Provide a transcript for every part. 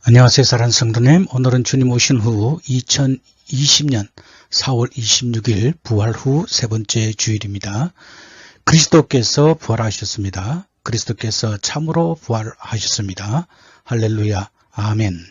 안녕하세요, 사랑하는 성도님. 오늘은 주님 오신 후 2020년 4월 26일 부활 후 세 번째 주일입니다. 그리스도께서 부활하셨습니다. 그리스도께서 참으로 부활하셨습니다. 할렐루야, 아멘.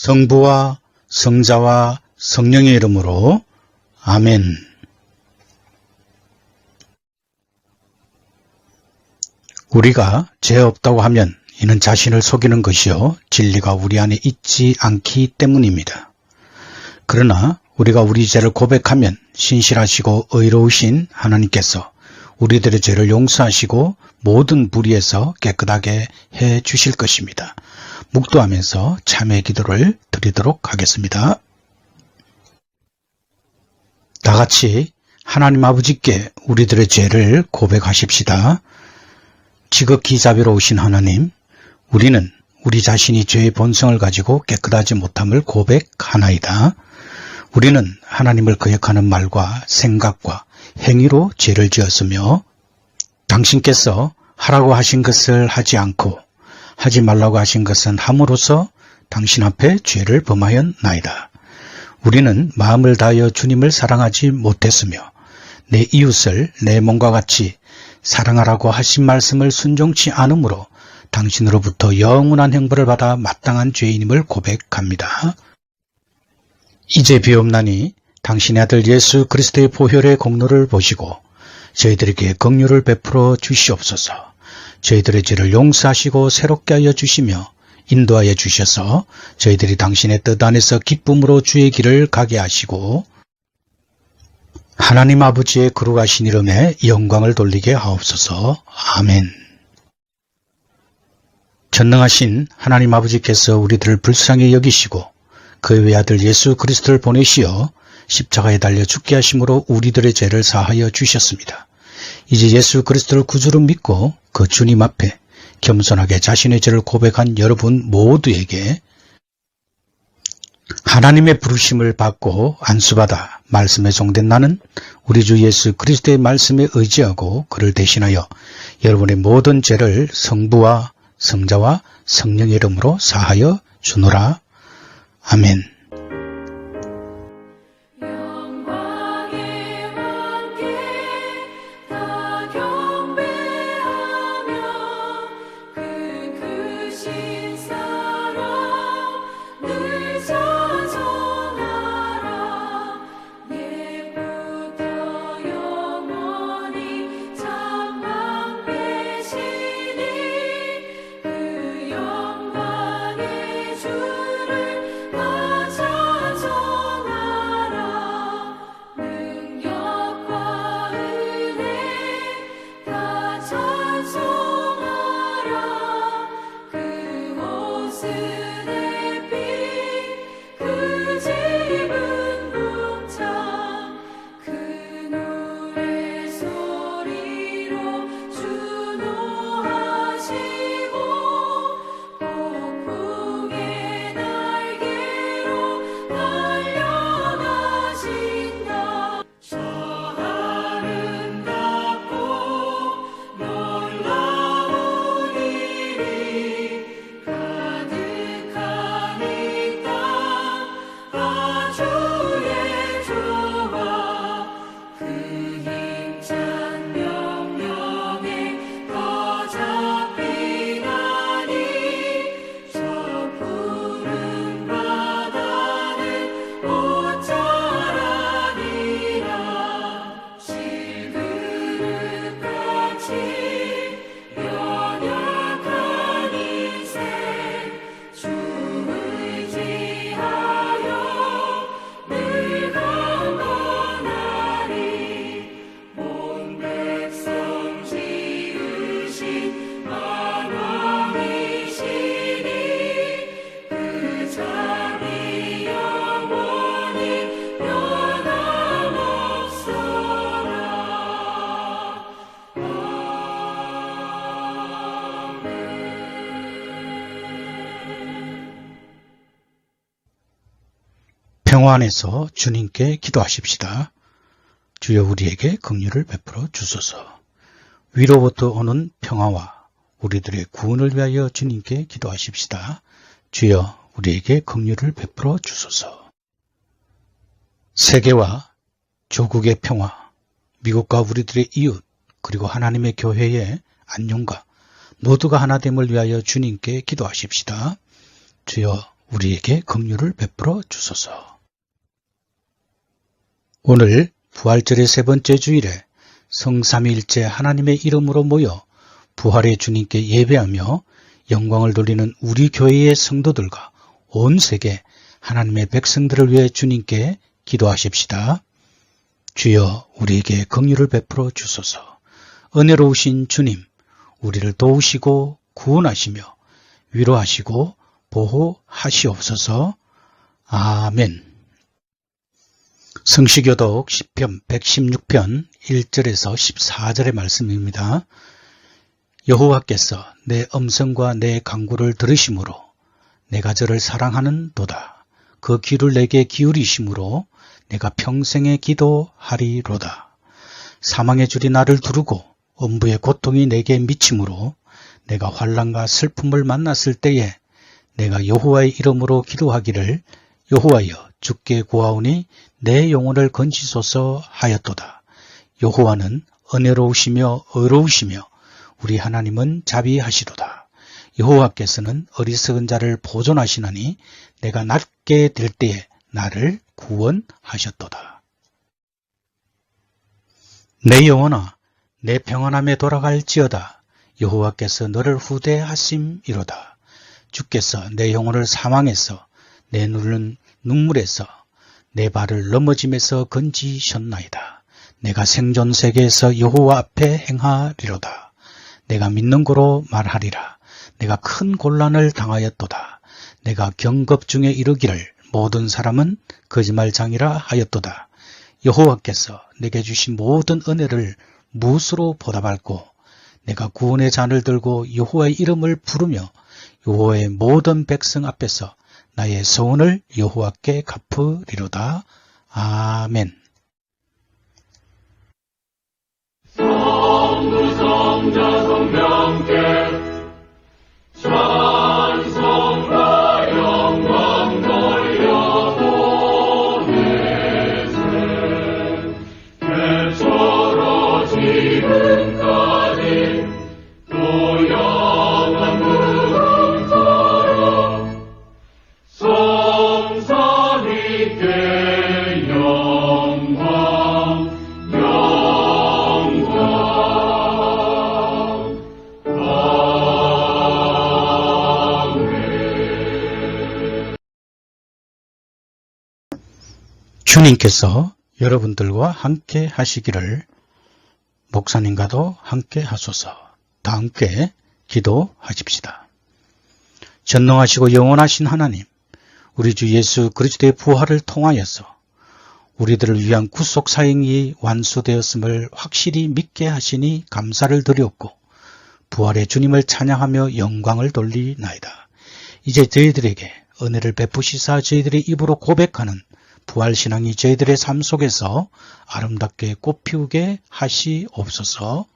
성부와 성자와 성령의 이름으로 아멘. 우리가 죄 없다고 하면 이는 자신을 속이는 것이요 진리가 우리 안에 있지 않기 때문입니다. 그러나 우리가 우리 죄를 고백하면 신실하시고 의로우신 하나님께서 우리들의 죄를 용서하시고 모든 불의에서 깨끗하게 해 주실 것입니다. 묵도하면서 참회 기도를 드리도록 하겠습니다. 다 같이 하나님 아버지께 우리들의 죄를 고백하십시다. 지극히 자비로우신 하나님, 우리는 우리 자신이 죄의 본성을 가지고 깨끗하지 못함을 고백하나이다. 우리는 하나님을 거역하는 말과 생각과 행위로 죄를 지었으며 당신께서 하라고 하신 것을 하지 않고 하지 말라고 하신 것은 함으로써 당신 앞에 죄를 범하였나이다. 우리는 마음을 다하여 주님을 사랑하지 못했으며 내 이웃을 내 몸과 같이 사랑하라고 하신 말씀을 순종치 않으므로 당신으로부터 영원한 형벌을 받아 마땅한 죄인임을 고백합니다. 이제 비옵나니 당신의 아들 예수 그리스도의 보혈의 공로를 보시고 저희들에게 긍휼을 베풀어 주시옵소서. 저희들의 죄를 용서하시고 새롭게 하여 주시며 인도하여 주셔서 저희들이 당신의 뜻 안에서 기쁨으로 주의 길을 가게 하시고 하나님 아버지의 거룩하신 이름에 영광을 돌리게 하옵소서. 아멘. 전능하신 하나님 아버지께서 우리들을 불쌍히 여기시고 그의 외아들 예수 그리스도를 보내시어 십자가에 달려 죽게 하심으로 우리들의 죄를 사하여 주셨습니다. 이제 예수 그리스도를 구주로 믿고 그 주님 앞에 겸손하게 자신의 죄를 고백한 여러분 모두에게 하나님의 부르심을 받고 안수받아 말씀에 종된 나는 우리 주 예수 그리스도의 말씀에 의지하고 그를 대신하여 여러분의 모든 죄를 성부와 성자와 성령의 이름으로 사하여 주노라. 아멘. 주를 평화 안에서 주님께 기도하십시다. 주여 우리에게 긍휼을 베풀어 주소서. 위로부터 오는 평화와 우리들의 구원을 위하여 주님께 기도하십시다. 주여 우리에게 긍휼을 베풀어 주소서. 세계와 조국의 평화, 미국과 우리들의 이웃, 그리고 하나님의 교회의 안녕과 모두가 하나됨을 위하여 주님께 기도하십시다. 주여 우리에게 긍휼을 베풀어 주소서. 오늘 부활절의 세 번째 주일에 성삼위일체 하나님의 이름으로 모여 부활의 주님께 예배하며 영광을 돌리는 우리 교회의 성도들과 온 세계 하나님의 백성들을 위해 주님께 기도하십시다. 주여 우리에게 긍휼을 베풀어 주소서. 은혜로우신 주님, 우리를 도우시고 구원하시며 위로하시고 보호하시옵소서. 아멘. 성시교독 10편 116편 1절에서 14절의 말씀입니다. 여호와께서 내 음성과 내 간구를 들으심으로 내가 저를 사랑하는 도다. 그 귀를 내게 기울이심으로 내가 평생에 기도하리로다. 사망의 줄이 나를 두르고 음부의 고통이 내게 미침으로 내가 환난과 슬픔을 만났을 때에 내가 여호와의 이름으로 기도하기를 여호와여 주께 구하오니 내 영혼을 건지소서 하였도다. 여호와는 은혜로우시며 의로우시며 우리 하나님은 자비하시도다. 여호와께서는 어리석은 자를 보존하시나니 내가 낫게 될 때에 나를 구원하셨도다. 내 영혼아 내 평안함에 돌아갈지어다. 여호와께서 너를 후대하심이로다. 주께서 내 영혼을 사망에서 내 눈은 눈물에서 내 발을 넘어짐에서 건지셨나이다. 내가 생존 세계에서 여호와 앞에 행하리로다. 내가 믿는 고로 말하리라. 내가 큰 곤란을 당하였도다. 내가 경급 중에 이르기를 모든 사람은 거짓말장이라 하였도다. 여호와께서 내게 주신 모든 은혜를 무엇으로 보답할꼬? 내가 구원의 잔을 들고 여호와의 이름을 부르며 여호와의 모든 백성 앞에서 나의 소원을 여호와께 갚으리로다. 아멘. 성부 성자 성령께 찬송과 영광 돌려보내세. 태초로 지금까지 또 영원 무궁사로 성삼위께 영광 주님께서 여러분들과 함께 하시기를 목사님과도 함께 하소서. 다 함께 기도하십시다. 전능하시고 영원하신 하나님, 우리 주 예수 그리스도의 부활을 통하여서 우리들을 위한 구속 사역이 완수되었음을 확실히 믿게 하시니 감사를 드렸고 부활의 주님을 찬양하며 영광을 돌리나이다. 이제 저희들에게 은혜를 베푸시사 저희들의 입으로 고백하는 부활신앙이 저희들의 삶 속에서 아름답게 꽃피우게 하시옵소서.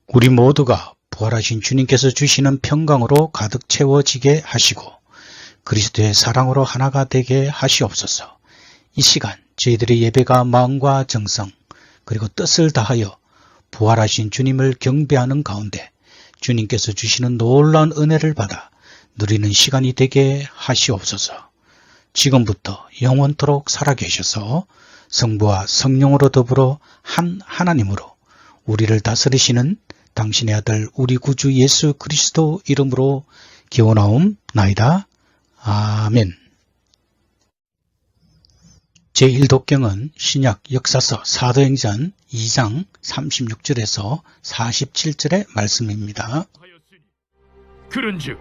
우리 모두가 부활하신 주님께서 주시는 평강으로 가득 채워지게 하시고 그리스도의 사랑으로 하나가 되게 하시옵소서. 이 시간 저희들의 예배가 마음과 정성 그리고 뜻을 다하여 부활하신 주님을 경배하는 가운데 주님께서 주시는 놀라운 은혜를 받아 누리는 시간이 되게 하시옵소서. 지금부터 영원토록 살아계셔서 성부와 성령으로 더불어 한 하나님으로 우리를 다스리시는 당신의 아들 우리 구주 예수 그리스도 이름으로 기원하옵나이다. 아멘. 제1독경은 신약 역사서 사도행전 2장 36절에서 47절의 말씀입니다. 그런즉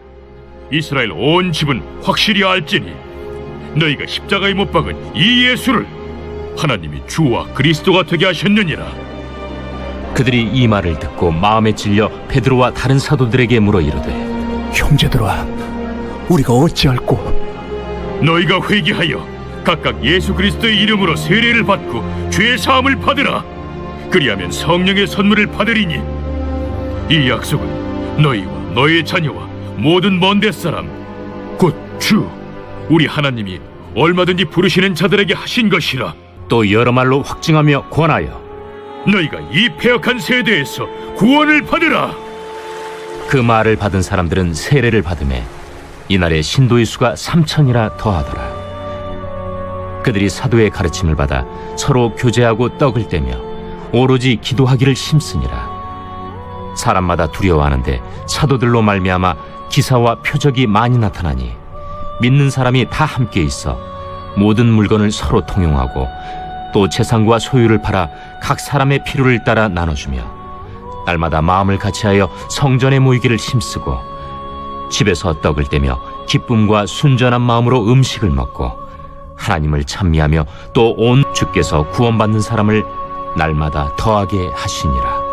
이스라엘 온 집은 확실히 알지니 너희가 십자가에 못 박은 이 예수를 하나님이 주와 그리스도가 되게 하셨느니라. 그들이 이 말을 듣고 마음에 질려 베드로와 다른 사도들에게 물어 이르되 형제들아, 우리가 어찌할꼬? 너희가 회개하여 각각 예수 그리스도의 이름으로 세례를 받고 죄 사함을 받으라. 그리하면 성령의 선물을 받으리니 이 약속은 너희와 너희의 자녀와 모든 먼데 사람 곧 주 우리 하나님이 얼마든지 부르시는 자들에게 하신 것이라. 또 여러 말로 확증하며 권하여 너희가 이 패역한 세대에서 구원을 받으라. 그 말을 받은 사람들은 세례를 받음에 이날에 신도의 수가 3,000이나 더하더라. 그들이 사도의 가르침을 받아 서로 교제하고 떡을 떼며 오로지 기도하기를 힘쓰니라. 사람마다 두려워하는데 사도들로 말미암아 기사와 표적이 많이 나타나니 믿는 사람이 다 함께 있어 모든 물건을 서로 통용하고 또 재산과 소유를 팔아 각 사람의 필요를 따라 나눠주며 날마다 마음을 같이하여 성전에 모이기를 힘쓰고 집에서 떡을 떼며 기쁨과 순전한 마음으로 음식을 먹고 하나님을 찬미하며 또 온 주께서 구원받는 사람을 날마다 더하게 하시니라.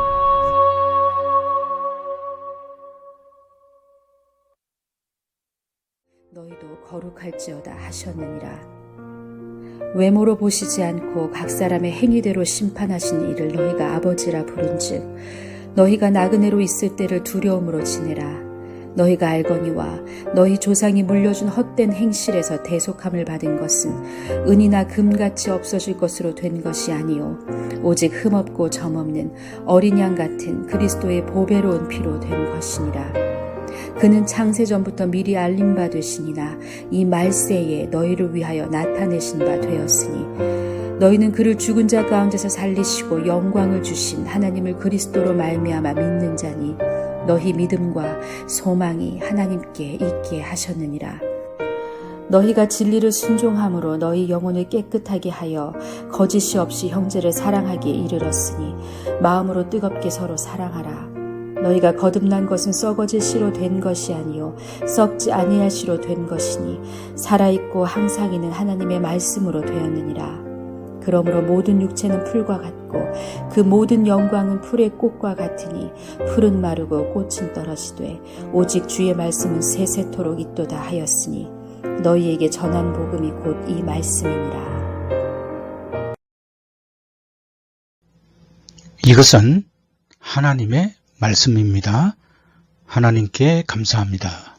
너희도 거룩할지어다 하셨느니라. 외모로 보시지 않고 각 사람의 행위대로 심판하신 이를 너희가 아버지라 부른즉 너희가 나그네로 있을 때를 두려움으로 지내라. 너희가 알거니와 너희 조상이 물려준 헛된 행실에서 대속함을 받은 것은 은이나 금같이 없어질 것으로 된 것이 아니요 오직 흠없고 점없는 어린 양 같은 그리스도의 보배로운 피로 된 것이니라. 그는 창세전부터 미리 알림 받으시니나 이 말세에 너희를 위하여 나타내신 바 되었으니 너희는 그를 죽은 자 가운데서 살리시고 영광을 주신 하나님을 그리스도로 말미암아 믿는 자니 너희 믿음과 소망이 하나님께 있게 하셨느니라. 너희가 진리를 순종함으로 너희 영혼을 깨끗하게 하여 거짓이 없이 형제를 사랑하기에 이르렀으니 마음으로 뜨겁게 서로 사랑하라. 너희가 거듭난 것은 썩어질 씨로 된 것이 아니요 썩지 아니할 씨로 된 것이니 살아있고 항상 있는 하나님의 말씀으로 되었느니라. 그러므로 모든 육체는 풀과 같고 그 모든 영광은 풀의 꽃과 같으니 풀은 마르고 꽃은 떨어지되 오직 주의 말씀은 세세토록 있도다 하였으니 너희에게 전한 복음이 곧 이 말씀이니라. 이것은 하나님의 말씀입니다. 하나님께 감사합니다.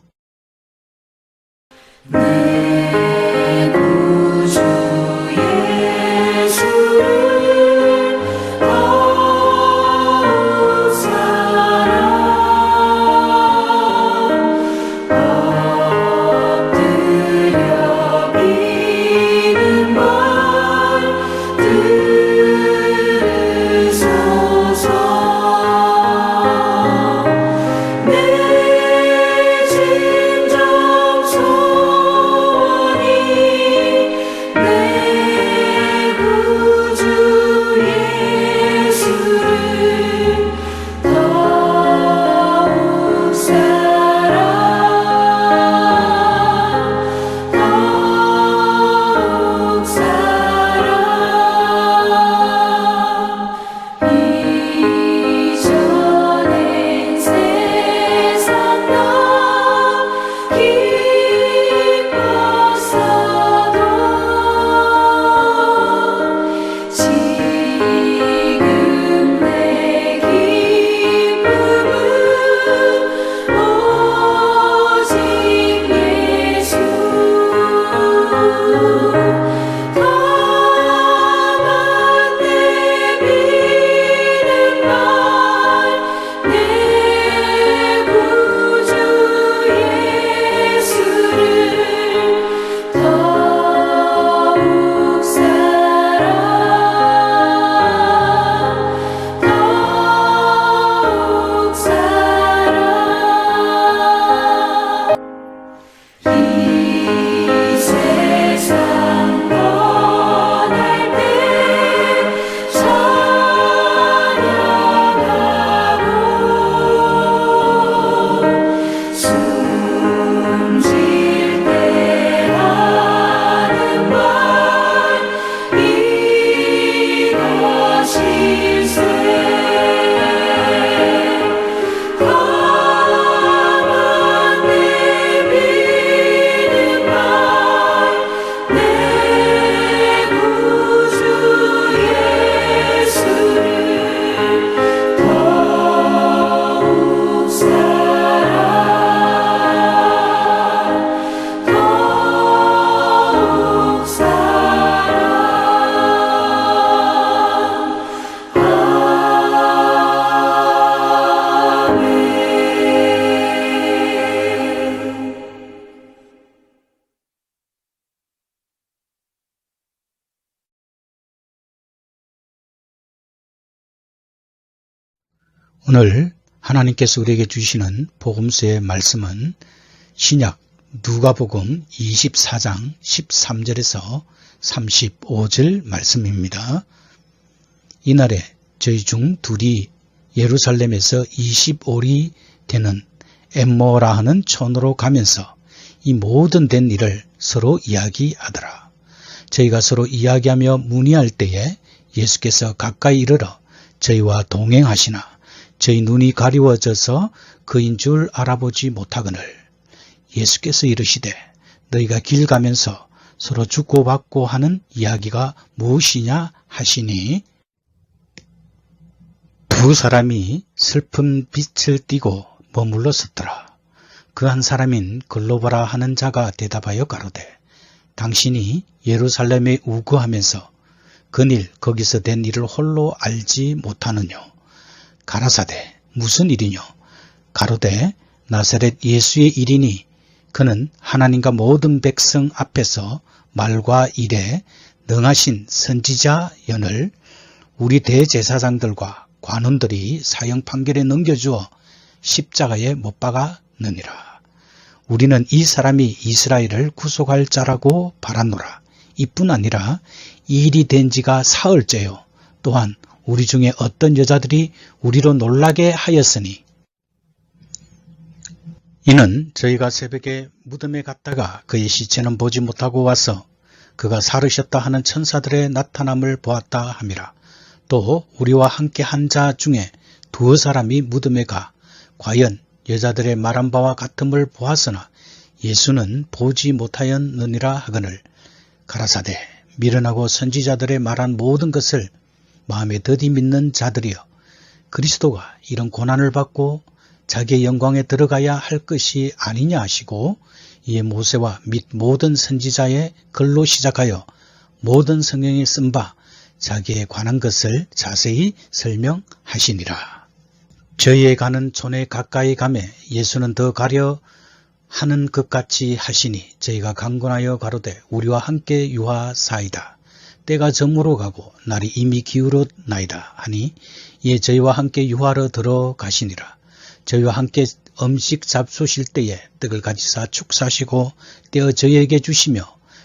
오늘 하나님께서 우리에게 주시는 복음서의 말씀은 신약 누가복음 24장 13절에서 35절 말씀입니다. 이날에 저희 중 둘이 예루살렘에서 25리 되는 엠모라 하는 촌으로 가면서 이 모든 된 일을 서로 이야기하더라. 저희가 서로 이야기하며 문의할 때에 예수께서 가까이 이르러 저희와 동행하시나 저희 눈이 가리워져서 그인 줄 알아보지 못하거늘 예수께서 이르시되 너희가 길 가면서 서로 주고받고 하는 이야기가 무엇이냐 하시니 두 사람이 슬픈 빛을 띠고 머물러 섰더라. 그 한 사람인 글로바라 하는 자가 대답하여 가로되 당신이 예루살렘에 우거하면서 그일 거기서 된 일을 홀로 알지 못하느뇨. 가라사대 무슨 일이뇨. 가로되 나사렛 예수의 일이니 그는 하나님과 모든 백성 앞에서 말과 일에 능하신 선지자연을 우리 대제사장들과 관원들이 사형 판결에 넘겨주어 십자가에 못 박았느니라. 우리는 이 사람이 이스라엘을 구속할 자라고 바랐노라. 이뿐 아니라 이 일이 된 지가 사흘째요. 또한 우리 중에 어떤 여자들이 우리로 놀라게 하였으니 이는 저희가 새벽에 무덤에 갔다가 그의 시체는 보지 못하고 와서 그가 살으셨다 하는 천사들의 나타남을 보았다 함이라. 또 우리와 함께 한 자 중에 두어 사람이 무덤에 가 과연 여자들의 말한 바와 같음을 보았으나 예수는 보지 못하였느니라 하거늘 가라사대 미련하고 선지자들의 말한 모든 것을 마음에 더디 믿는 자들이여 그리스도가 이런 고난을 받고 자기의 영광에 들어가야 할 것이 아니냐 하시고 이에 모세와 및 모든 선지자의 글로 시작하여 모든 성경에 쓴 바 자기에 관한 것을 자세히 설명하시니라. 저희에 가는 촌에 가까이 가매 예수는 더 가려 하는 것 같이 하시니 저희가 강권하여 가로되 우리와 함께 유하사이다. 때가 저물어 가고 날이 이미 기울었나이다 하니 이에 저희와 함께 유하러 들어가시니라. 저희와 함께 음식 잡수실 때에 떡을 가지사 축사시고 떼어 저희에게 주시며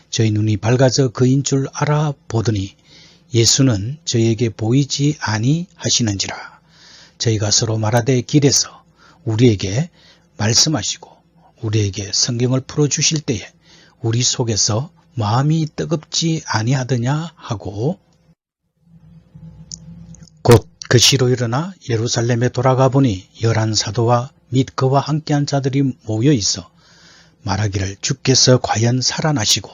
저희 눈이 밝아져 그인 줄 알아보더니 예수는 저희에게 보이지 아니하시는지라. 저희가 서로 말하되 길에서 우리에게 말씀하시고 우리에게 성경을 풀어주실 때에 우리 속에서 마음이 뜨겁지 아니하더냐 하고 곧 그 시로 일어나 예루살렘에 돌아가 보니 11사도와 및 그와 함께한 자들이 모여 있어 말하기를 주께서 과연 살아나시고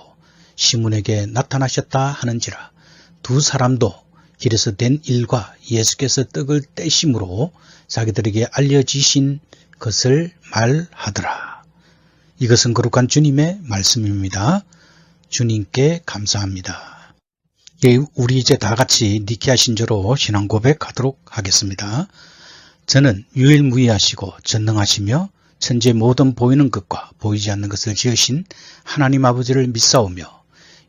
시몬에게 나타나셨다 하는지라. 두 사람도 길에서 된 일과 예수께서 떡을 떼심으로 자기들에게 알려지신 것을 말하더라. 이것은 거룩한 주님의 말씀입니다. 주님께 감사합니다. 예, 우리 이제 다 같이 니케아 신조로 신앙 고백하도록 하겠습니다. 저는 유일무이하시고 전능하시며 천지의 모든 보이는 것과 보이지 않는 것을 지으신 하나님 아버지를 믿사오며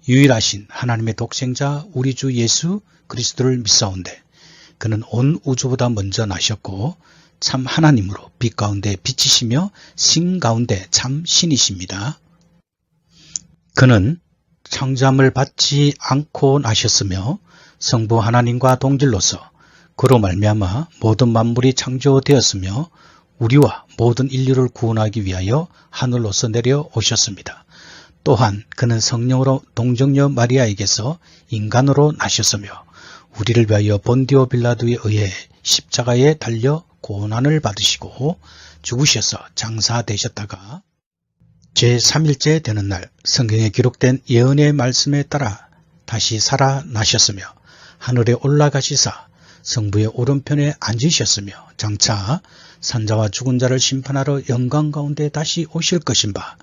유일하신 하나님의 독생자 우리 주 예수 그리스도를 믿사온데 그는 온 우주보다 먼저 나셨고 참 하나님으로 빛 가운데 빛이시며 신 가운데 참 신이십니다. 그는 창조함을 받지 않고 나셨으며 성부 하나님과 동질로서 그로 말미암아 모든 만물이 창조되었으며 우리와 모든 인류를 구원하기 위하여 하늘로서 내려오셨습니다. 또한 그는 성령으로 동정녀 마리아에게서 인간으로 나셨으며 우리를 위하여 본디오 빌라도에 의해 십자가에 달려 고난을 받으시고 죽으셔서 장사되셨다가 제3일째 되는 날 성경에 기록된 예언의 말씀에 따라 다시 살아나셨으며 하늘에 올라가시사 성부의 오른편에 앉으셨으며 장차 산자와 죽은 자를 심판하러 영광 가운데 다시 오실 것인 바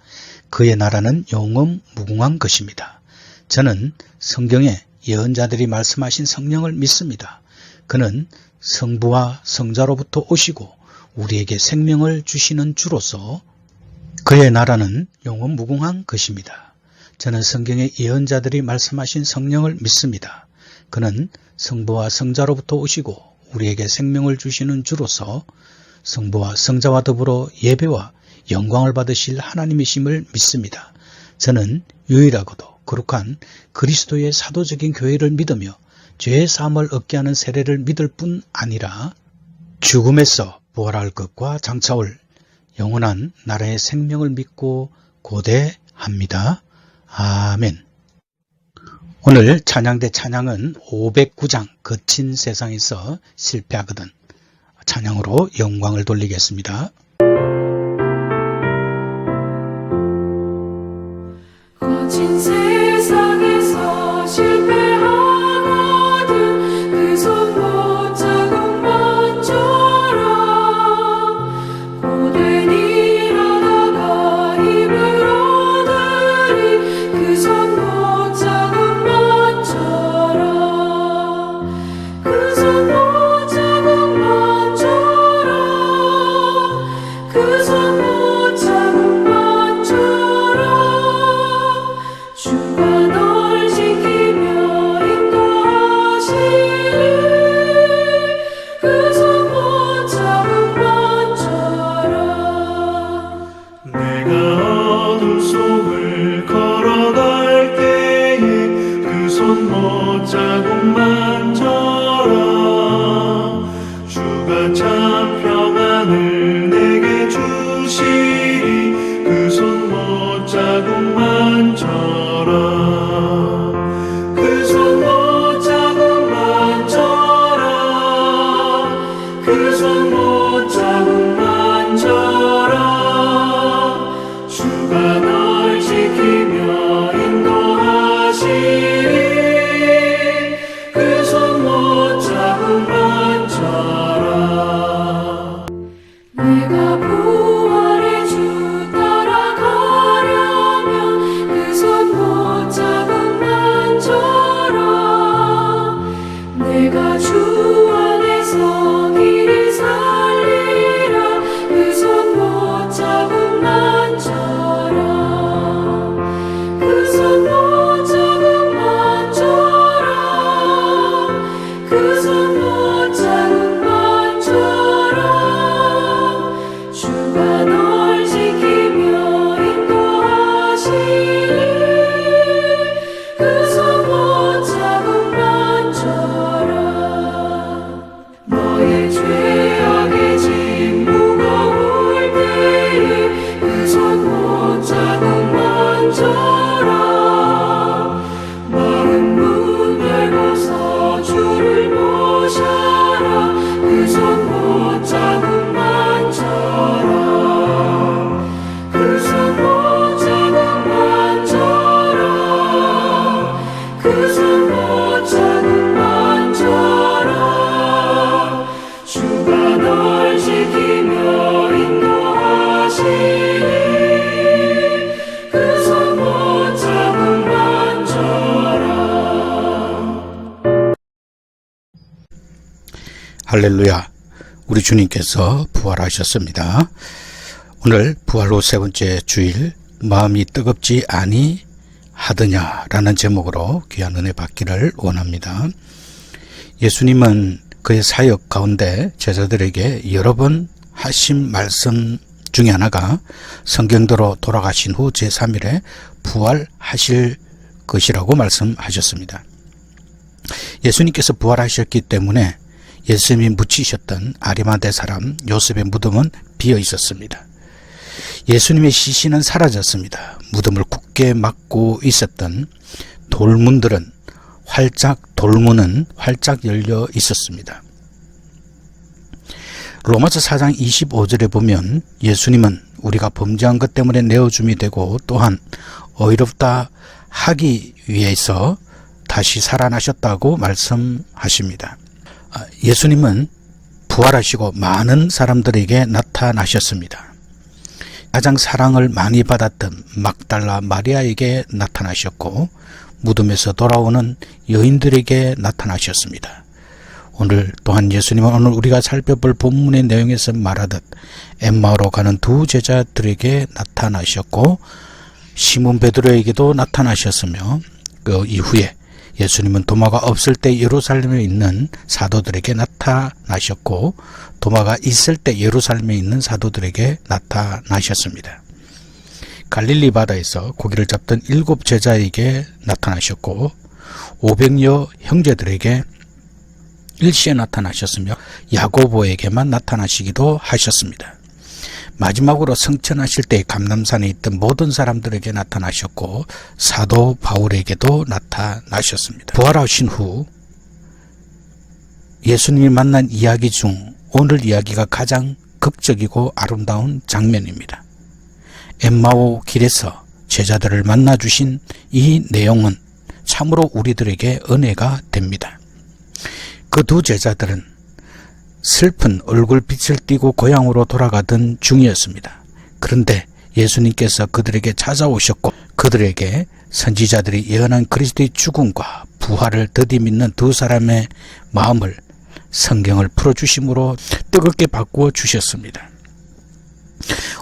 그의 나라는 영원 무궁한 것입니다. 저는 성경에 예언자들이 말씀하신 성령을 믿습니다. 그는 성부와 성자로부터 오시고 우리에게 생명을 주시는 주로서 그의 나라는 영원 무궁한 것입니다. 저는 성경의 예언자들이 말씀하신 성령을 믿습니다. 그는 성부와 성자로부터 오시고 우리에게 생명을 주시는 주로서 성부와 성자와 더불어 예배와 영광을 받으실 하나님이심을 믿습니다. 저는 유일하고도 거룩한 그리스도의 사도적인 교회를 믿으며 죄의 사함을 얻게 하는 세례를 믿을 뿐 아니라 죽음에서 부활할 것과 장차올 영원한 나라의 생명을 믿고 고대합니다. 아멘. 오늘 찬양대 찬양은 509장 거친 세상에서 실패하거든 찬양으로 영광을 돌리겠습니다. 거친 세상에서 실패하거든 그 손 못 잡은 것처럼 고된 일 하다가 힘을 얻으리 그 손 못 잡은 것처럼 그 손 못 잡은 것처럼 그 손 못 잡은 것처럼 주가 널 지키며 인도하시리 그 손 못 잡은 것처럼 내가 어둠 속을 걸어갈 때에 그 손 못 자국만처럼 주가 참 평안을 내게 주시리 그 손 못 자국만처럼 그 손 못 자국만처럼 그 손 못 자국만처럼 주가 널 지키며 인도하시리 그 손 못 자국만처럼 내가 부활의 주 따라가려면 그 손 못 잡은 만처럼 내가 주 안에서 길이 살리라 그 손 못 잡은 만처럼 그 손 못 잡은 만처럼 그 손 못 잡은 만처럼 주가 널 지키며 인도하시리 그 손 못 잡은 만처럼 너의 죄악의 짐 무거울 때에 그 손 못 잡은 만처럼 마른 문 열고서 주를 모셔라 그 손 못 잡은 만처럼 그 손 못 잡은 만처럼 그 손 못 잡은 만처럼 주가 널 지키며 인도하시리 그 손 못 잡은 만처럼 할렐루야. 우리 주님께서 부활하셨습니다. 오늘 부활 후 세 번째 주일 마음이 뜨겁지 아니하더냐라는 제목으로 귀한 은혜 받기를 원합니다. 예수님은 그의 사역 가운데 제자들에게 여러 번 하신 말씀 중에 하나가 성경대로 돌아가신 후 제3일에 부활하실 것이라고 말씀하셨습니다. 예수님께서 부활하셨기 때문에 예수님이 묻히셨던 아리마대 사람 요셉의 무덤은 비어 있었습니다. 예수님의 시신은 사라졌습니다. 무덤을 굳게 막고 있었던 돌문은 활짝 열려 있었습니다. 로마서 4장 25절에 보면 예수님은 우리가 범죄한 것 때문에 내어줌이 되고 또한 의롭다 하기 위해서 다시 살아나셨다고 말씀하십니다. 예수님은 부활하시고 많은 사람들에게 나타나셨습니다. 가장 사랑을 많이 받았던 막달라 마리아에게 나타나셨고 무덤에서 돌아오는 여인들에게 나타나셨습니다. 오늘 또한 예수님은 오늘 우리가 살펴볼 본문의 내용에서 말하듯 엠마오로 가는 두 제자들에게 나타나셨고 시몬 베드로에게도 나타나셨으며 그 이후에 예수님은 도마가 없을 때 예루살렘에 있는 사도들에게 나타나셨고 도마가 있을 때 예루살렘에 있는 사도들에게 나타나셨습니다. 갈릴리 바다에서 고기를 잡던 7 제자에게 나타나셨고 500여 형제들에게 일시에 나타나셨으며 야고보에게만 나타나시기도 하셨습니다. 마지막으로 승천하실 때 감람산에 있던 모든 사람들에게 나타나셨고 사도 바울에게도 나타나셨습니다. 부활하신 후 예수님이 만난 이야기 중 오늘 이야기가 가장 극적이고 아름다운 장면입니다. 엠마오 길에서 제자들을 만나주신 이 내용은 참으로 우리들에게 은혜가 됩니다. 그 2 제자들은 슬픈 얼굴빛을 띠고 고향으로 돌아가던 중이었습니다. 그런데 예수님께서 그들에게 찾아오셨고 그들에게 선지자들이 예언한 그리스도의 죽음과 부활을 더디 믿는 2 사람의 마음을 성경을 풀어주심으로 뜨겁게 바꾸어 주셨습니다.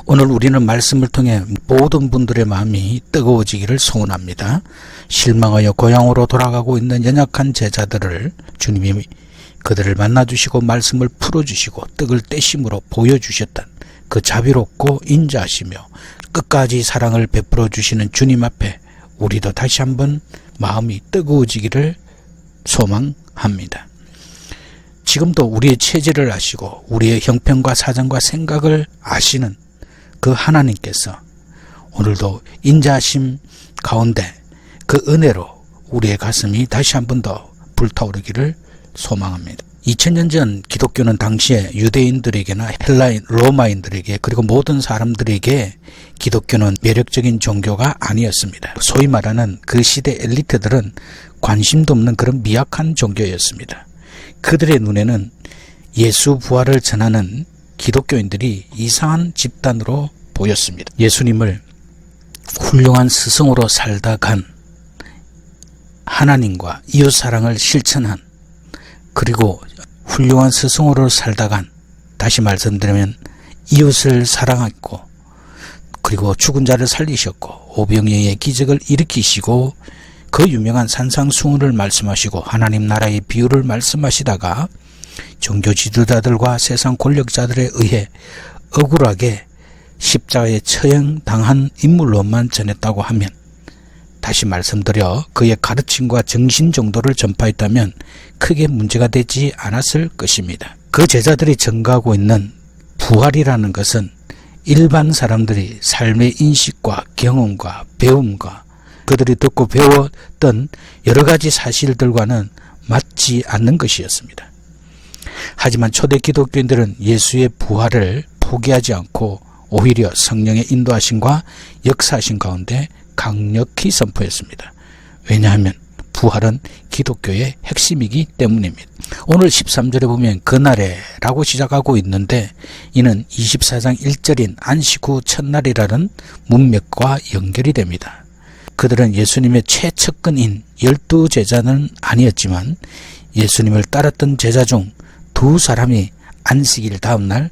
오늘 우리는 말씀을 통해 모든 분들의 마음이 뜨거워지기를 소원합니다. 실망하여 고향으로 돌아가고 있는 연약한 제자들을 주님이 그들을 만나주시고 말씀을 풀어주시고 떡을 떼심으로 보여주셨던 그 자비롭고 인자하시며 끝까지 사랑을 베풀어 주시는 주님 앞에 우리도 다시 한번 마음이 뜨거워지기를 소망합니다. 지금도 우리의 체질을 아시고 우리의 형편과 사정과 생각을 아시는 그 하나님께서 오늘도 인자하심 가운데 그 은혜로 우리의 가슴이 다시 한 번 더 불타오르기를 소망합니다. 2000년 전 기독교는 당시에 유대인들에게나 헬라인, 로마인들에게 그리고 모든 사람들에게 기독교는 매력적인 종교가 아니었습니다. 소위 말하는 그 시대 엘리트들은 관심도 없는 그런 미약한 종교였습니다. 그들의 눈에는 예수 부활을 전하는 기독교인들이 이상한 집단으로 보였습니다. 예수님을 훌륭한 스승으로 살다 간 하나님과 이웃사랑을 실천한 그리고 훌륭한 스승으로 살다 간 다시 말씀드리면 이웃을 사랑했고 그리고 죽은 자를 살리셨고 오병이어의 기적을 일으키시고 그 유명한 산상수훈을 말씀하시고 하나님 나라의 비유를 말씀하시다가 종교 지도자들과 세상 권력자들에 의해 억울하게 십자가에 처형당한 인물로만 전했다고 하면 다시 말씀드려 그의 가르침과 정신 정도를 전파했다면 크게 문제가 되지 않았을 것입니다. 그 제자들이 전가하고 있는 부활이라는 것은 일반 사람들이 삶의 인식과 경험과 배움과 그들이 듣고 배웠던 여러 가지 사실들과는 맞지 않는 것이었습니다. 하지만 초대 기독교인들은 예수의 부활을 포기하지 않고 오히려 성령의 인도하심과 역사하심 가운데 강력히 선포했습니다. 왜냐하면 부활은 기독교의 핵심이기 때문입니다. 오늘 13절에 보면 그날에 라고 시작하고 있는데 이는 24장 1절인 안식 후 첫날이라는 문맥과 연결이 됩니다. 그들은 예수님의 최측근인 12 제자는 아니었지만 예수님을 따랐던 제자 중 2 사람이 안식일 다음 날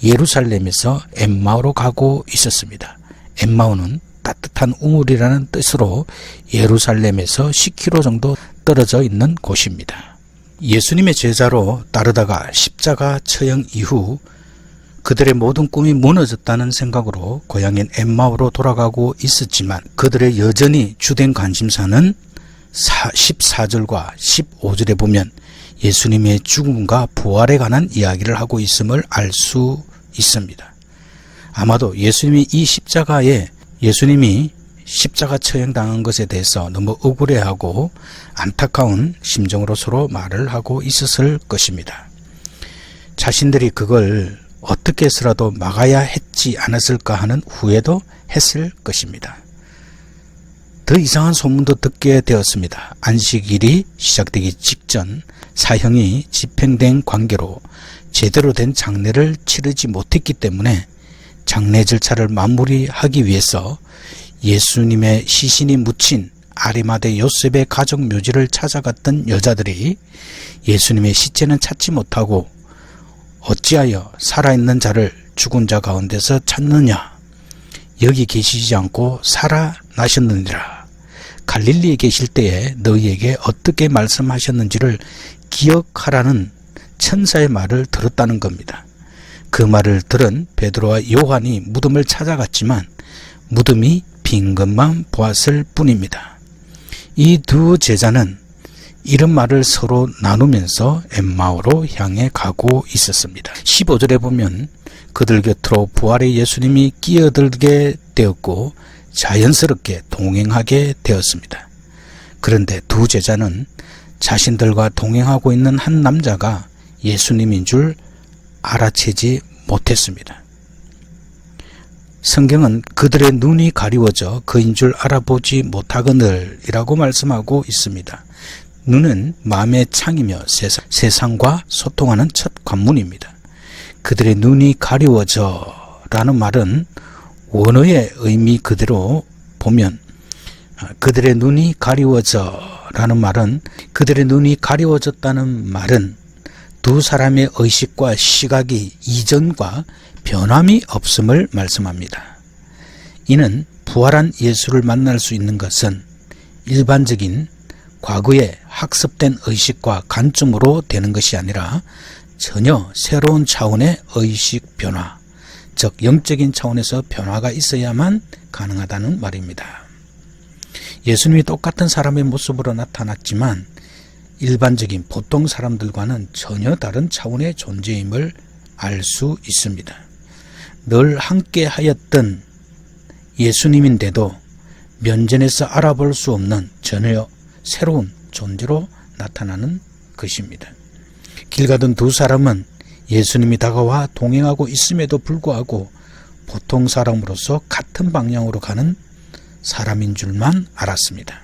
예루살렘에서 엠마오로 가고 있었습니다. 엠마오는 따뜻한 우물이라는 뜻으로 예루살렘에서 10km 정도 떨어져 있는 곳입니다. 예수님의 제자로 따르다가 십자가 처형 이후 그들의 모든 꿈이 무너졌다는 생각으로 고향인 엠마오로 돌아가고 있었지만 그들의 여전히 주된 관심사는 14절과 15절에 보면 예수님의 죽음과 부활에 관한 이야기를 하고 있음을 알 수 있습니다. 아마도 예수님이 십자가 처형당한 것에 대해서 너무 억울해하고 안타까운 심정으로 서로 말을 하고 있었을 것입니다. 자신들이 그걸 어떻게 해서라도 막아야 했지 않았을까 하는 후회도 했을 것입니다. 더 이상한 소문도 듣게 되었습니다. 안식일이 시작되기 직전 사형이 집행된 관계로 제대로 된 장례를 치르지 못했기 때문에 장례 절차를 마무리하기 위해서 예수님의 시신이 묻힌 아리마대 요셉의 가족 묘지를 찾아갔던 여자들이 예수님의 시체는 찾지 못하고 어찌하여 살아있는 자를 죽은 자 가운데서 찾느냐, 여기 계시지 않고 살아나셨느니라. 갈릴리에 계실 때에 너희에게 어떻게 말씀하셨는지를 기억하라는 천사의 말을 들었다는 겁니다. 그 말을 들은 베드로와 요한이 무덤을 찾아갔지만 무덤이 빈 것만 보았을 뿐입니다. 이 두 제자는 이런 말을 서로 나누면서 엠마오로 향해 가고 있었습니다. 15절에 보면 그들 곁으로 부활의 예수님이 끼어들게 되었고 자연스럽게 동행하게 되었습니다. 그런데 두 제자는 자신들과 동행하고 있는 한 남자가 예수님인 줄 알아채지 못했습니다. 성경은 그들의 눈이 가리워져 그인 줄 알아보지 못하거늘이라고 말씀하고 있습니다. 눈은 마음의 창이며 세상과 소통하는 첫 관문입니다. 그들의 눈이 가리워져 라는 말은 원어의 의미 그대로 보면 그들의 눈이 가리워져 라는 말은 그들의 눈이 가리워졌다는 말은 두 사람의 의식과 시각이 이전과 변함이 없음을 말씀합니다. 이는 부활한 예수를 만날 수 있는 것은 일반적인 과거에 학습된 의식과 관점으로 되는 것이 아니라 전혀 새로운 차원의 의식 변화, 즉 영적인 차원에서 변화가 있어야만 가능하다는 말입니다. 예수님이 똑같은 사람의 모습으로 나타났지만 일반적인 보통 사람들과는 전혀 다른 차원의 존재임을 알 수 있습니다. 늘 함께 하였던 예수님인데도 면전에서 알아볼 수 없는 전혀 새로운 존재로 나타나는 것입니다. 길 가던 두 사람은 예수님이 다가와 동행하고 있음에도 불구하고 보통 사람으로서 같은 방향으로 가는 사람인 줄만 알았습니다.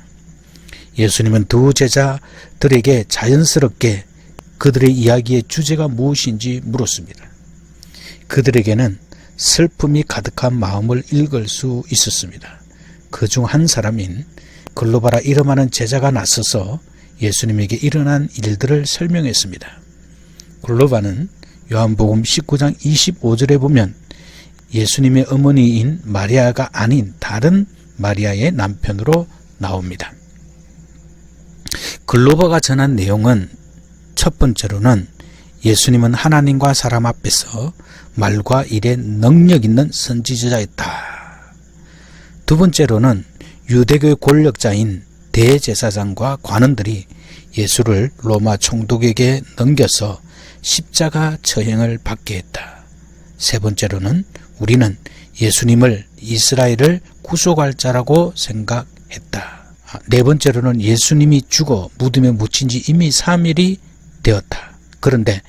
예수님은 두 제자들에게 자연스럽게 그들의 이야기의 주제가 무엇인지 물었습니다. 그들에게는 슬픔이 가득한 마음을 읽을 수 있었습니다. 그중 한 사람인 글로바라 이름하는 제자가 나서서 예수님에게 일어난 일들을 설명했습니다. 글로바는 요한복음 19장 25절에 보면 예수님의 어머니인 마리아가 아닌 다른 마리아의 남편으로 나옵니다. 글로바가 전한 내용은 첫 번째로는 예수님은 하나님과 사람 앞에서 말과 일에 능력 있는 선지자였다. 두 번째로는 유대교의 권력자인 대제사장과 관원들이 예수를 로마 총독에게 넘겨서 십자가 처형을 받게 했다. 세 번째로는 우리는 예수님을 이스라엘을 구속할 자라고 생각했다. 네 번째로는 예수님이 죽어 무덤에 묻힌 지 이미 3일이 되었다. 그런데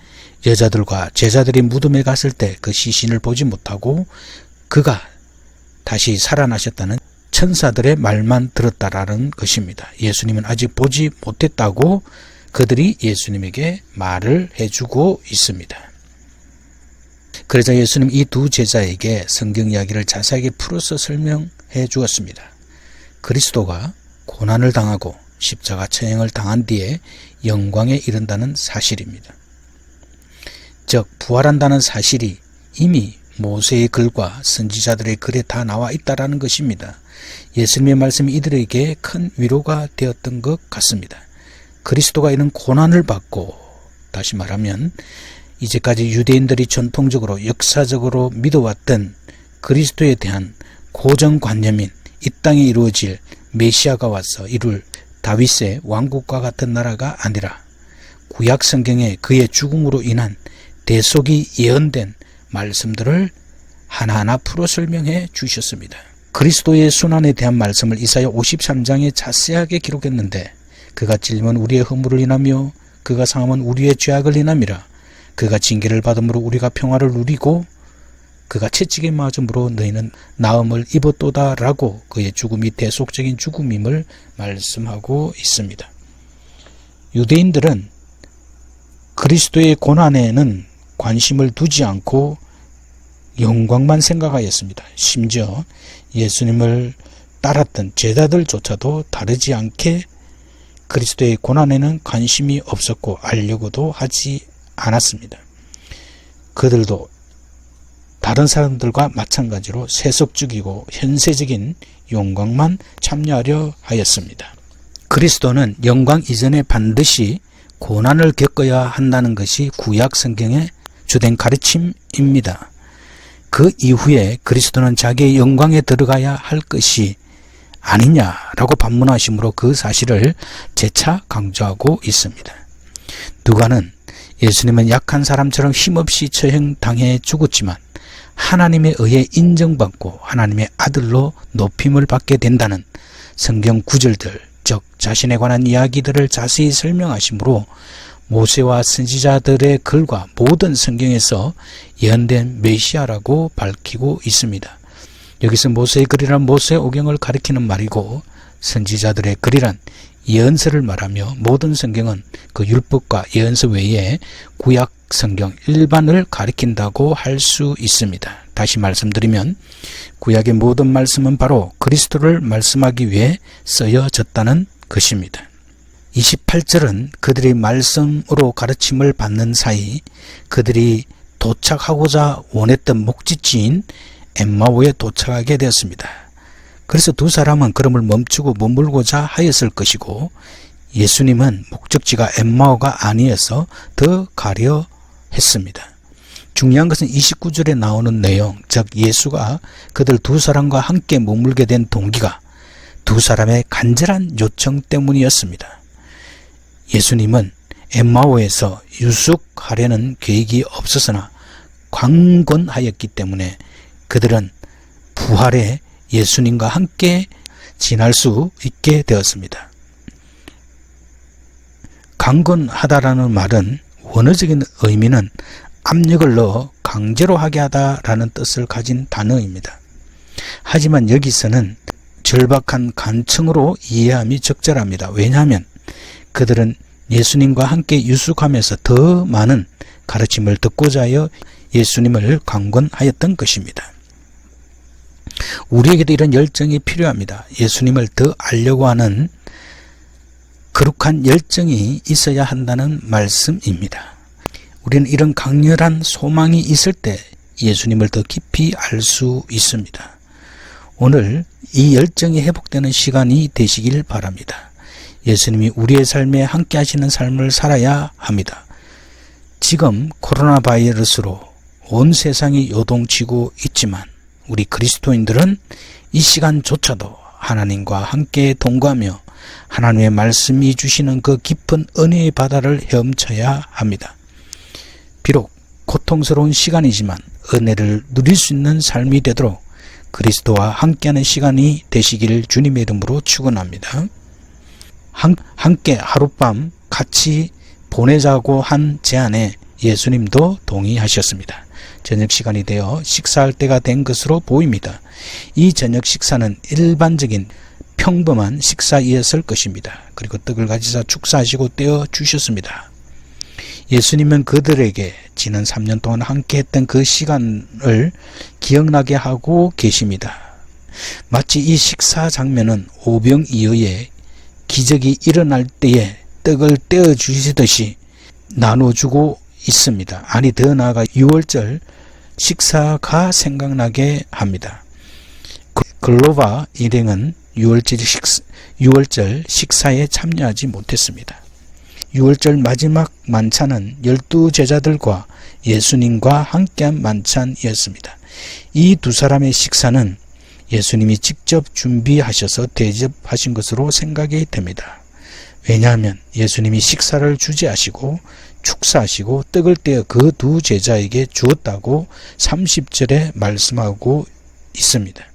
여자들과 제자들이 무덤에 갔을 때 그 시신을 보지 못하고 그가 다시 살아나셨다는 천사들의 말만 들었다라는 것입니다. 예수님은 아직 보지 못했다고 그들이 예수님에게 말을 해주고 있습니다. 그러자 예수님 이 두 제자에게 성경 이야기를 자세하게 풀어서 설명해 주었습니다. 그리스도가 고난을 당하고 십자가 처형을 당한 뒤에 영광에 이른다는 사실입니다. 즉 부활한다는 사실이 이미 모세의 글과 선지자들의 글에 다 나와 있다라는 것입니다. 예수님의 말씀이 이들에게 큰 위로가 되었던 것 같습니다. 그리스도가 이런 고난을 받고, 다시 말하면 이제까지 유대인들이 전통적으로 역사적으로 믿어왔던 그리스도에 대한 고정관념인 이 땅에 이루어질 메시아가 와서 이룰 다윗의 왕국과 같은 나라가 아니라 구약 성경에 그의 죽음으로 인한 대속이 예언된 말씀들을 하나하나 풀어 설명해 주셨습니다. 그리스도의 순환에 대한 말씀을 이사야 53장에 자세하게 기록했는데 그가 찔림은 우리의 허물을 인하며 그가 상함은 우리의 죄악을 인함이라. 그가 징계를 받음으로 우리가 평화를 누리고 그가 채찍에 맞음으로 너희는 나음을 입었도다라고 그의 죽음이 대속적인 죽음임을 말씀하고 있습니다. 유대인들은 그리스도의 고난에는 관심을 두지 않고 영광만 생각하였습니다. 심지어 예수님을 따랐던 제자들조차도 다르지 않게 그리스도의 고난에는 관심이 없었고 알려고도 하지 않았습니다. 그들도 다른 사람들과 마찬가지로 세속적이고 현세적인 영광만 참여하려 하였습니다. 그리스도는 영광 이전에 반드시 고난을 겪어야 한다는 것이 구약 성경의 주된 가르침입니다. 그 이후에 그리스도는 자기의 영광에 들어가야 할 것이 아니냐라고 반문하시므로 그 사실을 재차 강조하고 있습니다. 누가는 예수님은 약한 사람처럼 힘없이 처형당해 죽었지만 하나님에 의해 인정받고 하나님의 아들로 높임을 받게 된다는 성경 구절들, 즉 자신에 관한 이야기들을 자세히 설명하시므로 모세와 선지자들의 글과 모든 성경에서 예언된 메시아라고 밝히고 있습니다. 여기서 모세의 글이란 모세오경을 가리키는 말이고 선지자들의 글이란 예언서를 말하며 모든 성경은 그 율법과 예언서 외에 구약 성경 일반을 가리킨다고 할 수 있습니다. 다시 말씀드리면 구약의 모든 말씀은 바로 그리스도를 말씀하기 위해 쓰여졌다는 것입니다. 28절은 그들이 말씀으로 가르침을 받는 사이 그들이 도착하고자 원했던 목적지인 엠마오에 도착하게 되었습니다. 그래서 두 사람은 걸음을 멈추고 머물고자 하였을 것이고 예수님은 목적지가 엠마오가 아니어서 더 가려 했습니다. 중요한 것은 29절에 나오는 내용, 즉 예수가 그들 두 사람과 함께 머물게 된 동기가 두 사람의 간절한 요청 때문이었습니다. 예수님은 엠마오에서 유숙하려는 계획이 없었으나 강권하였기 때문에 그들은 부활에 예수님과 함께 지날 수 있게 되었습니다. 강권하다라는 말은 원어적인 의미는 압력을 넣어 강제로 하게 하다라는 뜻을 가진 단어입니다. 하지만 여기서는 절박한 간청으로 이해함이 적절합니다. 왜냐하면 그들은 예수님과 함께 유숙하면서 더 많은 가르침을 듣고자 하여 예수님을 강권하였던 것입니다. 우리에게도 이런 열정이 필요합니다. 예수님을 더 알려고 하는 거룩한 열정이 있어야 한다는 말씀입니다. 우리는 이런 강렬한 소망이 있을 때 예수님을 더 깊이 알 수 있습니다. 오늘 이 열정이 회복되는 시간이 되시길 바랍니다. 예수님이 우리의 삶에 함께 하시는 삶을 살아야 합니다. 지금 코로나 바이러스로 온 세상이 요동치고 있지만 우리 그리스도인들은 이 시간조차도 하나님과 함께 동거하며 하나님의 말씀이 주시는 그 깊은 은혜의 바다를 헤엄쳐야 합니다. 비록 고통스러운 시간이지만 은혜를 누릴 수 있는 삶이 되도록 그리스도와 함께하는 시간이 되시기를 주님의 이름으로 축원합니다. 함께 하룻밤 같이 보내자고 한 제안에 예수님도 동의하셨습니다. 저녁 시간이 되어 식사할 때가 된 것으로 보입니다. 이 저녁 식사는 일반적인 평범한 식사이었을 것입니다. 그리고 떡을 가지사 축사하시고 떼어 주셨습니다. 예수님은 그들에게 지난 3년 동안 함께했던 그 시간을 기억나게 하고 계십니다. 마치 이 식사 장면은 오병이어의 기적이 일어날 때에 떡을 떼어 주시듯이 나눠주고 있습니다. 아니 더 나아가 6월절 식사가 생각나게 합니다. 글로바 일행은 6월절 식사에 참여하지 못했습니다. 6월절 마지막 만찬은 12제자들과 예수님과 함께한 만찬이었습니다. 이 두 사람의 식사는 예수님이 직접 준비하셔서 대접하신 것으로 생각이 됩니다. 왜냐하면 예수님이 식사를 주재하시고 축사하시고 떡을 떼어 그 두 제자에게 주었다고 30절에 말씀하고 있습니다.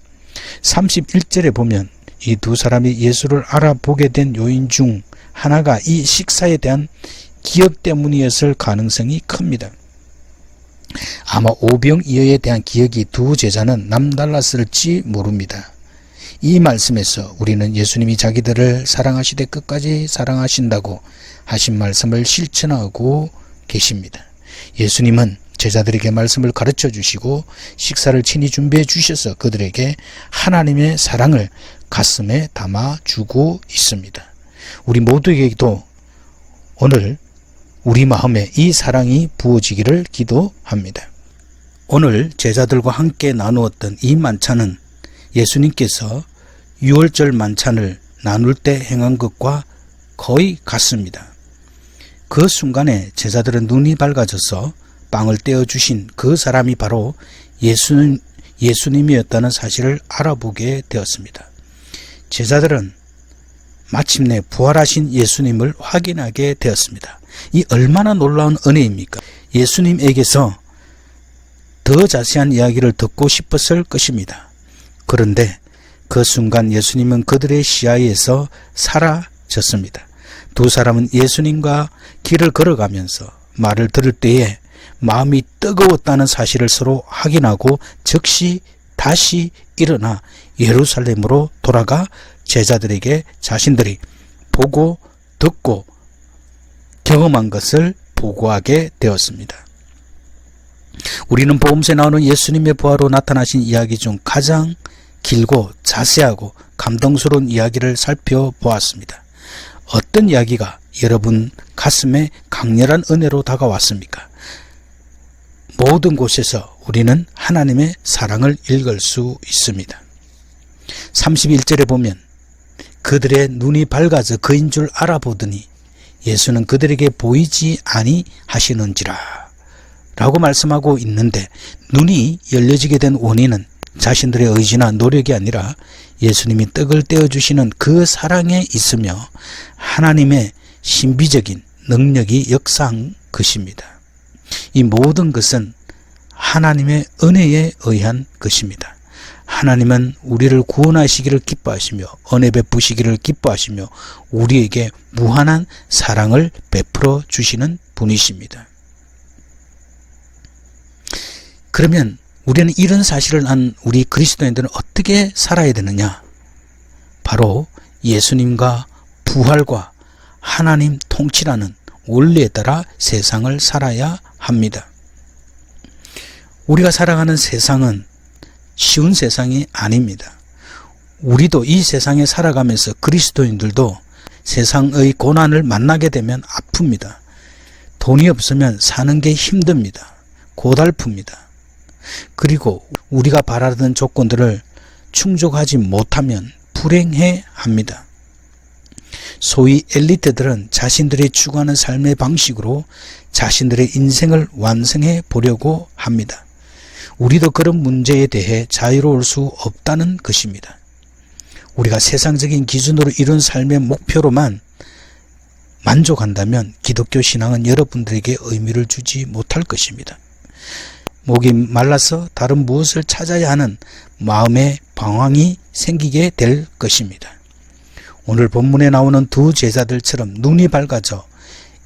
31절에 보면 이 두 사람이 예수를 알아보게 된 요인 중 하나가 이 식사에 대한 기억 때문이었을 가능성이 큽니다. 아마 오병이어에 대한 기억이 두 제자는 남달랐을지 모릅니다. 이 말씀에서 우리는 예수님이 자기들을 사랑하시되 끝까지 사랑하신다고 하신 말씀을 실천하고 계십니다. 예수님은 제자들에게 말씀을 가르쳐 주시고 식사를 친히 준비해 주셔서 그들에게 하나님의 사랑을 가슴에 담아 주고 있습니다. 우리 모두에게도 오늘 우리 마음에 이 사랑이 부어지기를 기도합니다. 오늘 제자들과 함께 나누었던 이 만찬은 예수님께서 유월절 만찬을 나눌 때 행한 것과 거의 같습니다. 그 순간에 제자들은 눈이 밝아져서 빵을 떼어주신 그 사람이 바로 예수님이었다는 사실을 알아보게 되었습니다. 제자들은 마침내 부활하신 예수님을 확인하게 되었습니다. 이 얼마나 놀라운 은혜입니까? 예수님에게서 더 자세한 이야기를 듣고 싶었을 것입니다. 그런데 그 순간 예수님은 그들의 시야에서 사라졌습니다. 두 사람은 예수님과 길을 걸어가면서 말을 들을 때에 마음이 뜨거웠다는 사실을 서로 확인하고 즉시 다시 일어나 예루살렘으로 돌아가 제자들에게 자신들이 보고 듣고 경험한 것을 보고하게 되었습니다. 우리는 복음서에 나오는 예수님의 부활로 나타나신 이야기 중 가장 길고 자세하고 감동스러운 이야기를 살펴보았습니다. 어떤 이야기가 여러분 가슴에 강렬한 은혜로 다가왔습니까? 모든 곳에서 우리는 하나님의 사랑을 읽을 수 있습니다. 31절에 보면 그들의 눈이 밝아져 그인 줄 알아보더니 예수는 그들에게 보이지 아니하시는지라 라고 말씀하고 있는데, 눈이 열려지게 된 원인은 자신들의 의지나 노력이 아니라 예수님이 떡을 떼어주시는 그 사랑에 있으며 하나님의 신비적인 능력이 역사한 것입니다. 이 모든 것은 하나님의 은혜에 의한 것입니다. 하나님은 우리를 구원하시기를 기뻐하시며 은혜 베푸시기를 기뻐하시며 우리에게 무한한 사랑을 베풀어 주시는 분이십니다. 그러면 우리는 이런 사실을 안 우리 그리스도인들은 어떻게 살아야 되느냐? 바로 예수님과 부활과 하나님 통치라는 원리에 따라 세상을 살아야 합니다. 우리가 살아가는 세상은 쉬운 세상이 아닙니다. 우리도 이 세상에 살아가면서 그리스도인들도 세상의 고난을 만나게 되면 아픕니다. 돈이 없으면 사는 게 힘듭니다. 고달픕니다. 그리고 우리가 바라던 조건들을 충족하지 못하면 불행해 합니다. 소위 엘리트들은 자신들이 추구하는 삶의 방식으로 자신들의 인생을 완성해 보려고 합니다. 우리도 그런 문제에 대해 자유로울 수 없다는 것입니다. 우리가 세상적인 기준으로 이룬 삶의 목표로만 만족한다면 기독교 신앙은 여러분들에게 의미를 주지 못할 것입니다. 목이 말라서 다른 무엇을 찾아야 하는 마음의 방황이 생기게 될 것입니다. 오늘 본문에 나오는 두 제자들처럼 눈이 밝아져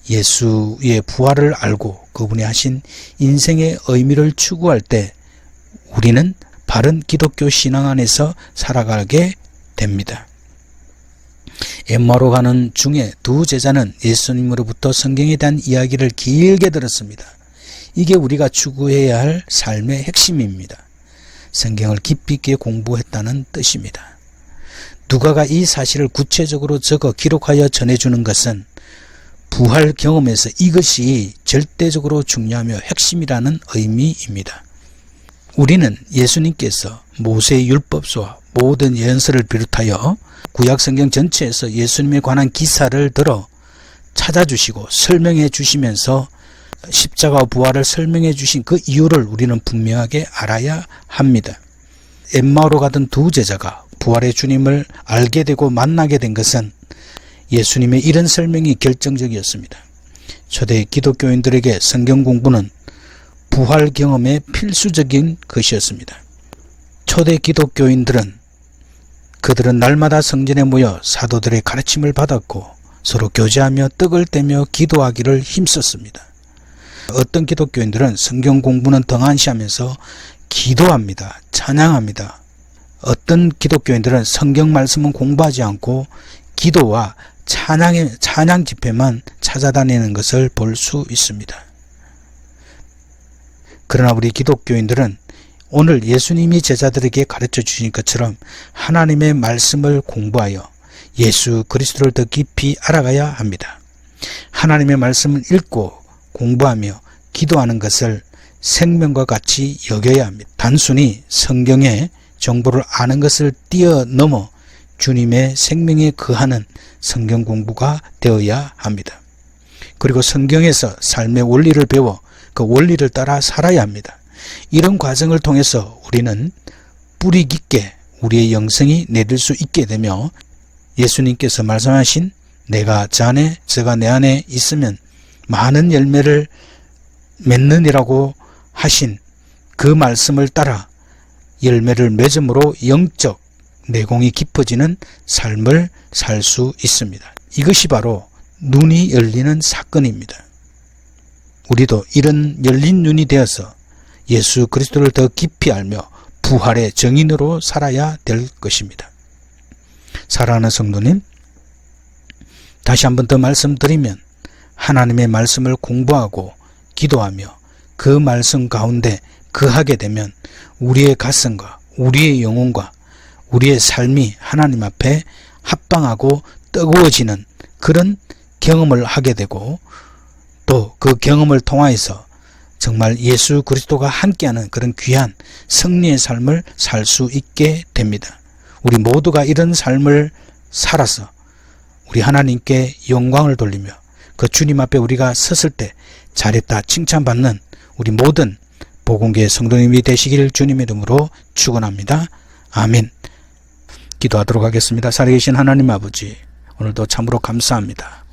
예수의 부활을 알고 그분이 하신 인생의 의미를 추구할 때 우리는 바른 기독교 신앙 안에서 살아가게 됩니다. 엠마오로 가는 중에 두 제자는 예수님으로부터 성경에 대한 이야기를 길게 들었습니다. 이게 우리가 추구해야 할 삶의 핵심입니다. 성경을 깊이 있게 공부했다는 뜻입니다. 누가가 이 사실을 구체적으로 적어 기록하여 전해주는 것은 부활 경험에서 이것이 절대적으로 중요하며 핵심이라는 의미입니다. 우리는 예수님께서 모세의 율법서와 모든 예언서를 비롯하여 구약성경 전체에서 예수님에 관한 기사를 들어 찾아주시고 설명해 주시면서 십자가와 부활을 설명해 주신 그 이유를 우리는 분명하게 알아야 합니다. 엠마오로 가던 두 제자가 부활의 주님을 알게 되고 만나게 된 것은 예수님의 이런 설명이 결정적이었습니다. 초대 기독교인들에게 성경 공부는 부활 경험의 필수적인 것이었습니다. 초대 기독교인들은 그들은 날마다 성전에 모여 사도들의 가르침을 받았고 서로 교제하며 떡을 떼며 기도하기를 힘썼습니다. 어떤 기독교인들은 성경 공부는 등한시하면서 기도합니다. 찬양합니다. 어떤 기독교인들은 성경 말씀은 공부하지 않고 기도와 찬양 집회만 찾아다니는 것을 볼 수 있습니다. 그러나 우리 기독교인들은 오늘 예수님이 제자들에게 가르쳐 주신 것처럼 하나님의 말씀을 공부하여 예수 그리스도를 더 깊이 알아가야 합니다. 하나님의 말씀을 읽고 공부하며 기도하는 것을 생명과 같이 여겨야 합니다. 단순히 성경의 정보를 아는 것을 뛰어넘어 주님의 생명에 거하는 성경 공부가 되어야 합니다. 그리고 성경에서 삶의 원리를 배워 그 원리를 따라 살아야 합니다. 이런 과정을 통해서 우리는 뿌리 깊게 우리의 영성이 내릴 수 있게 되며 예수님께서 말씀하신 내가 저 안에 저가 내 안에 있으면 많은 열매를 맺느니라고 하신 그 말씀을 따라 열매를 맺음으로 영적 내공이 깊어지는 삶을 살 수 있습니다. 이것이 바로 눈이 열리는 사건입니다. 우리도 이런 열린 눈이 되어서 예수 그리스도를 더 깊이 알며 부활의 증인으로 살아야 될 것입니다. 사랑하는 성도님, 다시 한번 더 말씀드리면 하나님의 말씀을 공부하고 기도하며 그 말씀 가운데 거하게 되면 우리의 가슴과 우리의 영혼과 우리의 삶이 하나님 앞에 합방하고 뜨거워지는 그런 경험을 하게 되고 또 그 경험을 통하여서 정말 예수 그리스도가 함께하는 그런 귀한 승리의 삶을 살 수 있게 됩니다. 우리 모두가 이런 삶을 살아서 우리 하나님께 영광을 돌리며 그 주님 앞에 우리가 섰을 때 잘했다 칭찬받는 우리 모든 복음교회 성도님이 되시길 주님의 이름으로 축원합니다. 아멘. 기도하도록 하겠습니다. 살아계신 하나님 아버지, 오늘도 참으로 감사합니다.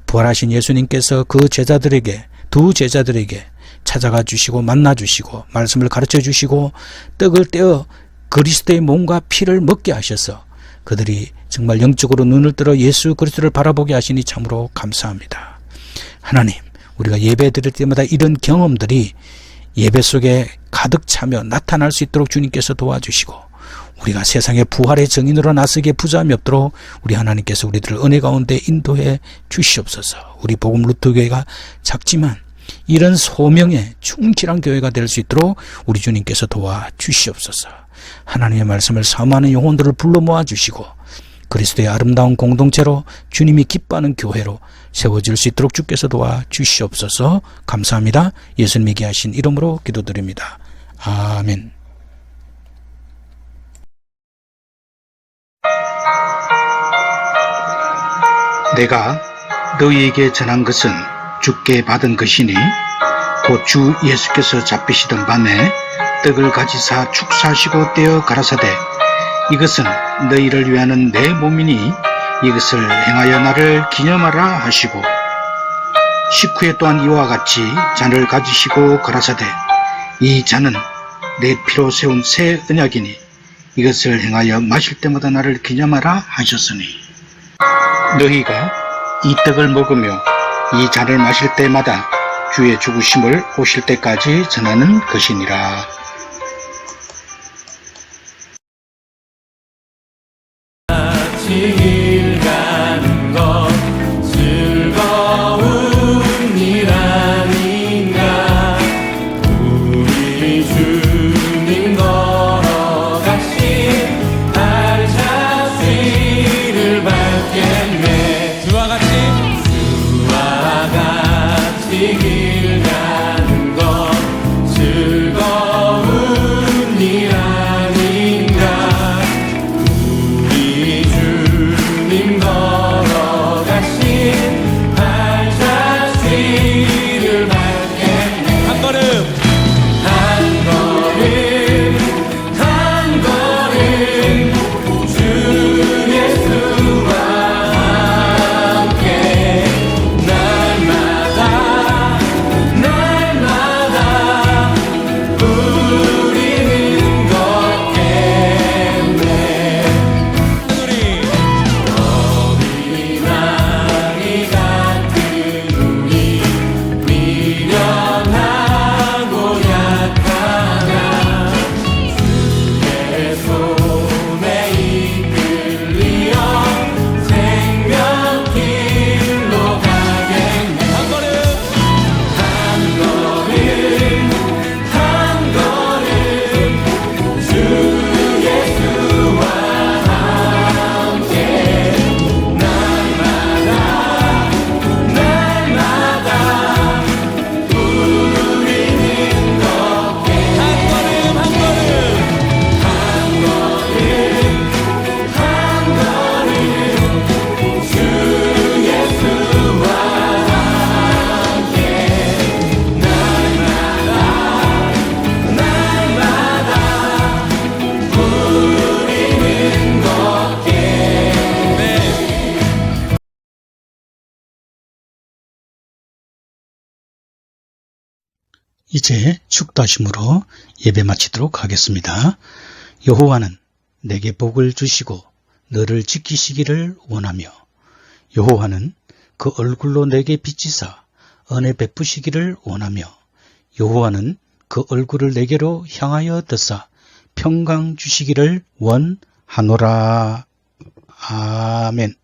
부활하신 예수님께서 그 제자들에게, 두 제자들에게 찾아가 주시고 만나 주시고 말씀을 가르쳐 주시고 떡을 떼어 그리스도의 몸과 피를 먹게 하셔서 그들이 정말 영적으로 눈을 들어 예수 그리스도를 바라보게 하시니 참으로 감사합니다. 하나님, 우리가 예배 드릴 때마다 이런 경험들이 예배 속에 가득 차며 나타날 수 있도록 주님께서 도와주시고 우리가 세상의 부활의 증인으로 나서기에 부자함이 없도록 우리 하나님께서 우리들을 은혜 가운데 인도해 주시옵소서. 우리 복음 루트 교회가 작지만 이런 소명에 충실한 교회가 될 수 있도록 우리 주님께서 도와주시옵소서. 하나님의 말씀을 사모하는 영혼들을 불러 모아주시고 그리스도의 아름다운 공동체로 주님이 기뻐하는 교회로 세워질 수 있도록 주께서 도와주시옵소서. 감사합니다. 예수님이 귀하신 이름으로 기도드립니다. 아멘. 내가 너희에게 전한 것은 주께 받은 것이니 곧 주 예수께서 잡히시던 밤에 떡을 가지사 축사하시고 떼어 가라사대 이것은 너희를 위하는 내 몸이니 이것을 행하여 나를 기념하라 하시고 식후에 또한 이와 같이 잔을 가지시고 가라사대 이 잔은 내 피로 세운 새 언약이니 이것을 행하여 마실 때마다 나를 기념하라 하셨으니 너희가 이 떡을 먹으며 이 잔을 마실 때마다 주의 죽으심을 오실 때까지 전하는 것이니라. 길 가는 것 즐거운 일 아닌가. 우리 주님 걸어가신 발자취를 밟겠네. 주와 같이 길 가는 것 즐거운 일 아닌가. 우리 주님 걸어가신 발자취를 밟겠네. 한 걸음 주 예수와 함께 날마다 우리는 걷겠네. 어린아이 같은 우리 미련하고 이제 축도하심으로 예배 마치도록 하겠습니다. 여호와는 내게 복을 주시고 너를 지키시기를 원하며 여호와는 그 얼굴로 내게 비치사 은혜 베푸시기를 원하며 여호와는 그 얼굴을 내게로 향하여 드사 평강 주시기를 원하노라. 아멘.